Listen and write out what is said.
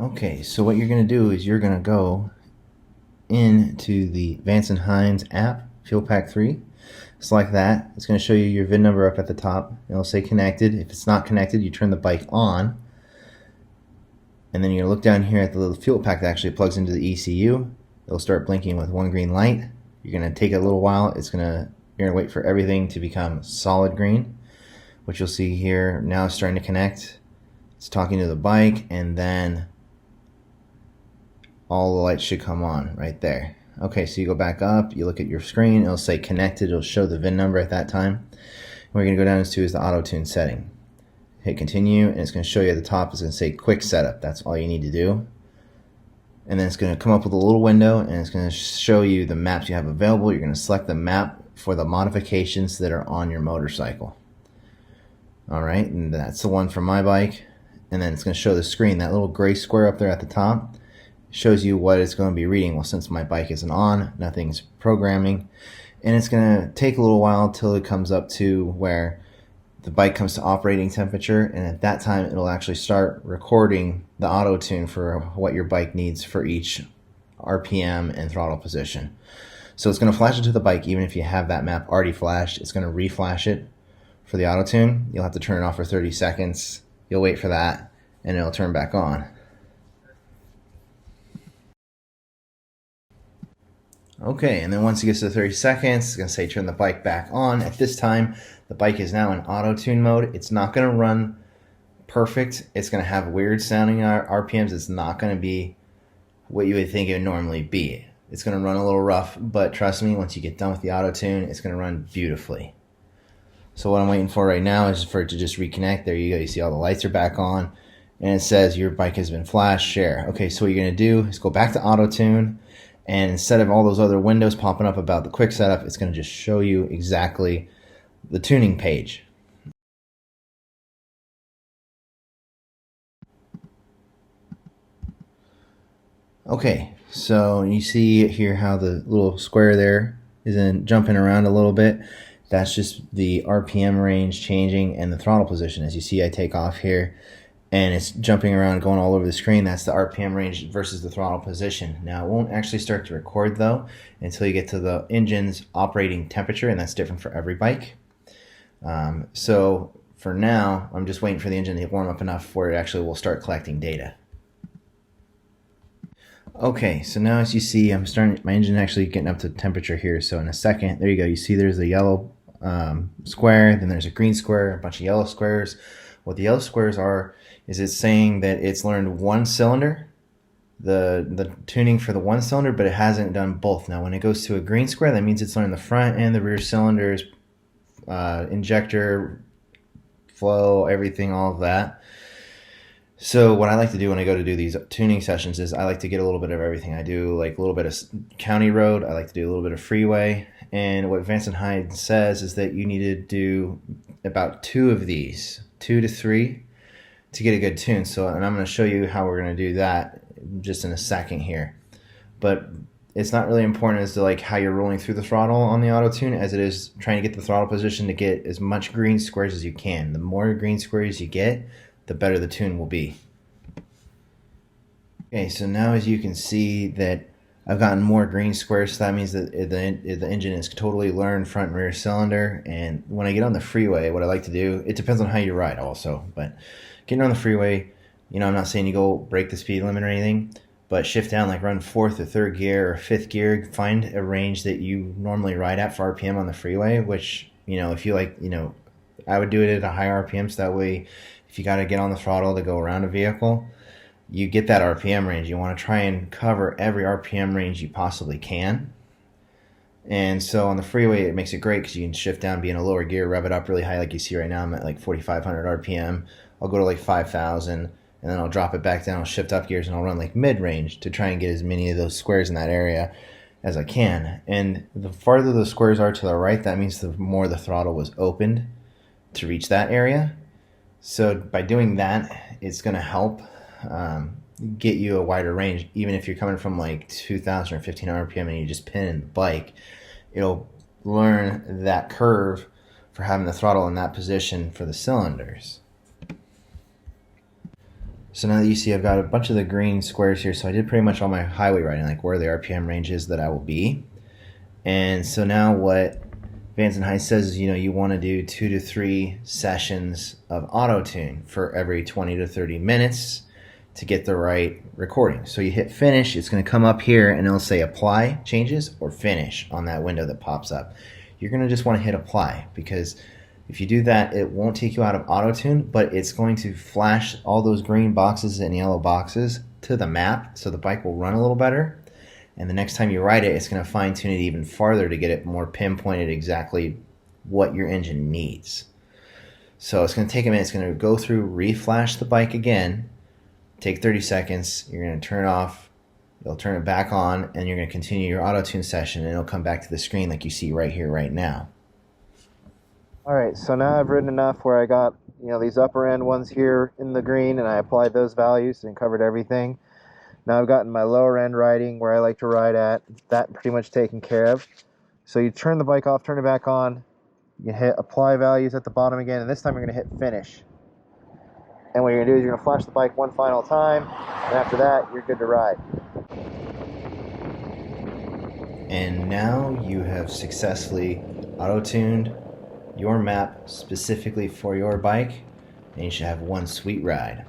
Okay, so what you're going to do is you're going to go into the Vance and Hines app, Fuelpak3. Select that. It's going to show you your VIN number up at the top. It'll say connected. If it's not connected, you turn the bike on. And then you're going to look down here at the little fuel pack that actually plugs into the ECU. It'll start blinking with one green light. You're going to take a little while. You're going to wait for everything to become solid green, which you'll see here. Now it's starting to connect. It's talking to the bike, and then all the lights should come on right there. Okay, so you go back up, you look at your screen, it'll say connected, it'll show the VIN number at that time. What we're going to go down to is the auto tune setting. Hit continue, and it's going to show you at the top, it's going to say quick setup. That's all you need to do. And then it's going to come up with a little window, and it's going to show you the maps you have available. You're going to select the map for the modifications that are on your motorcycle. Alright, and that's the one for my bike. And then it's going to show the screen, that little gray square up there at the top shows you what it's going to be reading. Well, since my bike isn't on, nothing's programming, and it's going to take a little while till it comes up to where the bike comes to operating temperature, and at that time it'll actually start recording the auto tune for what your bike needs for each RPM and throttle position. So it's going to flash it to the bike even if you have that map already flashed. It's going to reflash it for the auto tune. You'll have to turn it off for 30 seconds. You'll wait for that, and it'll turn back on. Okay, and then once it gets to 30 seconds, it's going to say turn the bike back on. At this time, the bike is now in auto-tune mode. It's not going to run perfect. It's going to have weird sounding RPMs. It's not going to be what you would think it would normally be. It's going to run a little rough, but trust me, once you get done with the auto-tune, it's going to run beautifully. So what I'm waiting for right now is for it to just reconnect. There you go. You see all the lights are back on, and it says your bike has been flashed, share. Okay, so what you're going to do is go back to auto-tune. And instead of all those other windows popping up about the quick setup, it's going to just show you exactly the tuning page. Okay, so you see here how the little square there is jumping around a little bit. That's just the RPM range changing and the throttle position. As you see, I take off here, and it's jumping around, going all over the screen. That's the RPM range versus the throttle position. Now, it won't actually start to record, though, until you get to the engine's operating temperature, and that's different for every bike. So for now, I'm just waiting for the engine to warm up enough where it actually will start collecting data. Okay, so now as you see, my engine actually getting up to temperature here. So in a second, there you go. You see there's a yellow square, then there's a green square, a bunch of yellow squares. What the yellow squares are is it's saying that it's learned one cylinder, the tuning for the one cylinder, but it hasn't done both. Now when it goes to a green square, that means it's learned the front and the rear cylinders, injector, flow, everything, all of that. So what I like to do when I go to do these tuning sessions is I like to get a little bit of everything. I do like a little bit of county road, I like to do a little bit of freeway, and what Vance and Hines says is that you need to do about 2 of these, 2 to 3, to get a good tune. And I'm going to show you how we're going to do that just in a second here. But it's not really important as to like how you're rolling through the throttle on the auto tune as it is trying to get the throttle position to get as much green squares as you can. The more green squares you get, the better the tune will be. Okay, so now as you can see that I've gotten more green squares, so that means that the engine is totally learned front and rear cylinder. And when I get on the freeway, what I like to do, it depends on how you ride also, but getting on the freeway, I'm not saying you go break the speed limit or anything, but shift down, like run 4th or 3rd gear or 5th gear, find a range that you normally ride at for RPM on the freeway, which, if you like, I would do it at a high RPM, so that way if you got to get on the throttle to go around a vehicle, you get that RPM range. You want to try and cover every RPM range you possibly can. And so on the freeway, it makes it great because you can shift down, be in a lower gear, rev it up really high like you see right now. I'm at like 4,500 RPM. I'll go to like 5,000, and then I'll drop it back down. I'll shift up gears, and I'll run like mid-range to try and get as many of those squares in that area as I can. And the farther the squares are to the right, that means the more the throttle was opened to reach that area. So by doing that, it's going to help get you a wider range. Even if you're coming from like 2,000 or 1,500 RPM and you just pin in the bike, it'll learn that curve for having the throttle in that position for the cylinders. So now that you see I've got a bunch of the green squares here, so I did pretty much all my highway riding, like where the RPM range is that I will be. And so now what Vance and Hines says is, you want to do 2 to 3 sessions of auto tune for every 20 to 30 minutes to get the right recording. So you hit finish, it's going to come up here and it'll say apply changes or finish on that window that pops up. You're going to just want to hit apply, because if you do that, it won't take you out of auto tune, but it's going to flash all those green boxes and yellow boxes to the map, so the bike will run a little better. And the next time you ride it, it's going to fine tune it even farther to get it more pinpointed exactly what your engine needs. So it's going to take a minute. It's going to go through, reflash the bike again, take 30 seconds. You're going to turn it off. You'll turn it back on, and you're going to continue your auto tune session, and it'll come back to the screen like you see right here, right now. All right, so now I've ridden enough where I got, these upper end ones here in the green, and I applied those values and covered everything. Now I've gotten my lower end riding where I like to ride at, that pretty much taken care of. So you turn the bike off, turn it back on, you hit apply values at the bottom again, and this time you're going to hit finish. And what you're going to do is you're going to flash the bike one final time, and after that, you're good to ride. And now you have successfully auto-tuned your map specifically for your bike, and you should have one sweet ride.